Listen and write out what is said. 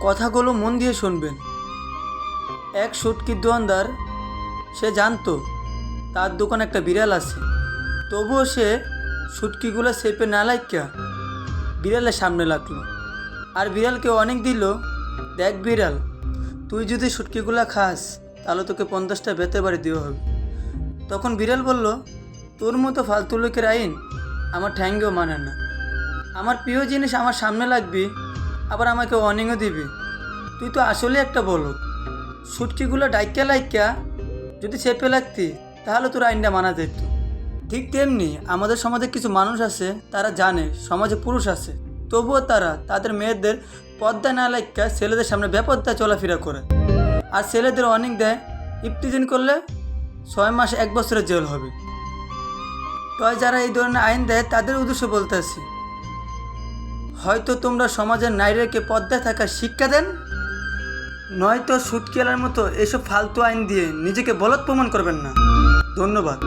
কথাগুলো মন দিয়ে শুনবেন। এক শুটকির দোকানদার, সে জানতো তার দোকানে একটা বিড়াল আছে। তবুও সে শুটকিগুলো চেপে না লাইকা বিড়ালের সামনে লাগলো, আর বিড়ালকে অনেক দিল, দেখ বিড়াল, তুই যদি শুটকিগুলো খাস তাহলে তোকে 50টা বেতে বাড়ি দেওয়া হবে। তখন বিড়াল বলল, তোর মতো ফালতু লোকের আইন আমার ঠ্যাঙ্গেও মানে না। আমার প্রিয় জিনিস আমার সামনে লাগবি, আবার আমাকে ওয়ার্নিংও দিবি। তুই তো আসলে একটা বলদ। শুটকিগুলো ডাইকা লাইকা যদি চেপে লাগতি তাহলে তোর আইনটা মানা যেত। ঠিক তেমনি আমাদের সমাজে কিছু মানুষ আছে, তারা জানে সমাজে পুরুষ আছে, তবুও তারা তাদের মেয়েদের পর্দা না লাইকা ছেলেদের সামনে বেপর্দা চলাফেরা করে, আর ছেলেদের অনেক দেয়, ইফতিজিন করলে 6 মাস 1 বছরের জেল হবে। তাই যারা এই ধরনের আইন দেয় তাদের উদ্দেশ্য বলতেছি, হয়তো তোমরা সমাজের নারীদেরকে পর্দায় থাকার শিক্ষা দেন, নয়তো শুটকিয়ালার মতো এসব ফালতু আইন দিয়ে নিজেকে বলদ প্রমাণ করবেন না। ধন্যবাদ।